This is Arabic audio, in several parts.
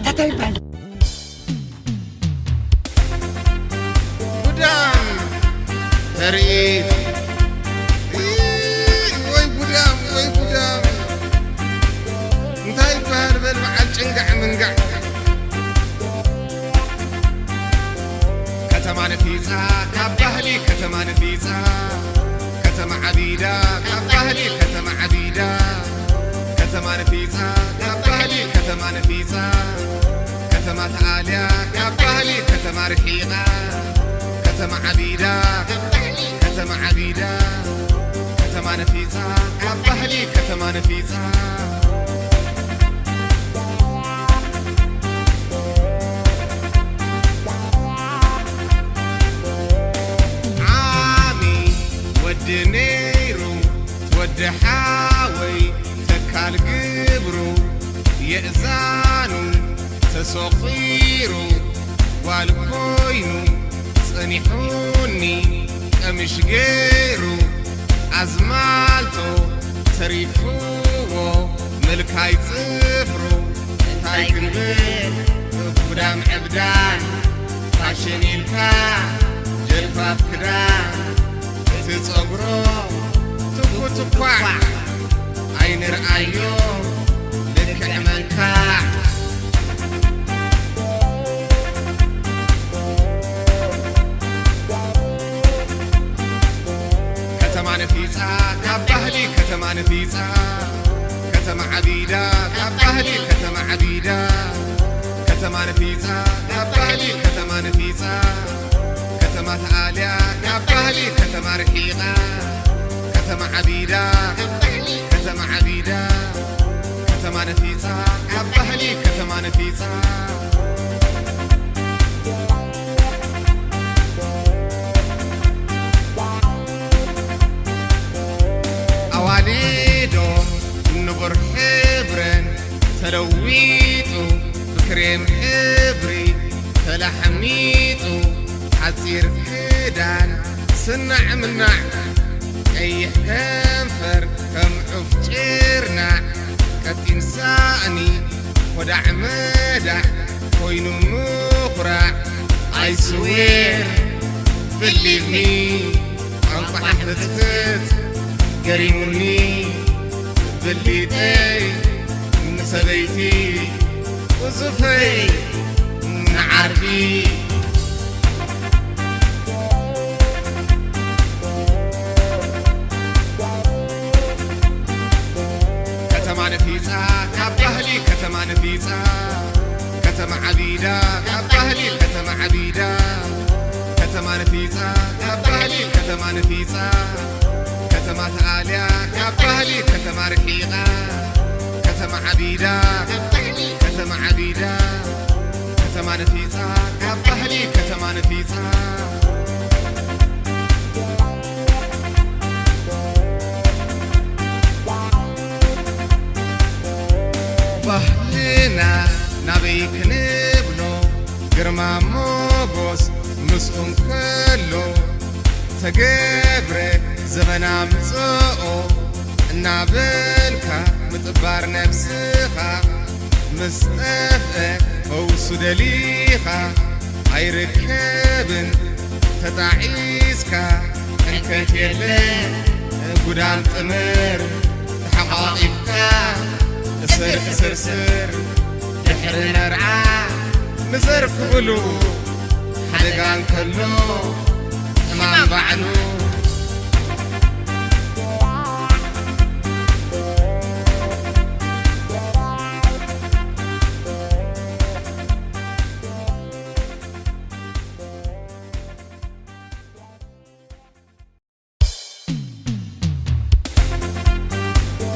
تتايبان بدام تريد وي بدام انتاي بار بالمعال جنقع منقع كتما نفيسا كبهلي كتما نفيسا كتما عبيدا كبهلي كتما عبيدا كتما نفيسا كبهلي كتما نفيسا كتما تعاليا كبهلي كتما رحيقا كتما عبيدا كتما عبيدا كتما نفيسا كبهلي كتما نفيسا نيرو تود حاوي تكال قبرو يأذانو تسوقيرو والكوينو صنيحوني أمش غيرو أزمالتو تريفوو ملكاي صفرو هاي قلبين قدام عبدان فاشني الكا جلفاف كدان تصبرو تقوى عين رأيو لك عملكا كتما نفيسا كبهلي كتما نفيسا كتما عبيدا كبهلي كتما عبيدا كتما نفيسا كبهلي كتما نفيسا كتما تعاليا كبهلي كتما رحيقا كتما عبيدا كتما عبيدا كتما نفيسا كبهلي كتما نفيسا أواليدو نبر حبرن تلويتو بكريم حبري تلحميتو عصير كدان سنع منع اي كنفر كم عفجرنا قد انساني ودع مدع كوينو مقرع I swear believe me انطح بتفت قريموني بليتي نسبيتي وصفي نعرفي كتما نفيسا كبهلي كتما نفيسا كتما عبيدا كبهلي كتما عبيدا كتما نفيسا كبهلي كتما نفيسا كتما تعاليا كبهلي كتما رحيقا كتما عبيدا كتما عبيدا كتما نفيسا كبهلي كتما نفيسا بحلنا نبيك نبلو قرما موغوس مسؤن كلو تقبرك زمنا مصؤو نابلكا متبار نفسخا مستفق فوسو دليخا عيركبن تتعيسكا انكت يلن قدام تمر تحقاقبكا سر دحر نرعى نزرف قلو حدقان كلو تمام بعلو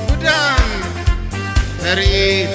بدام تريد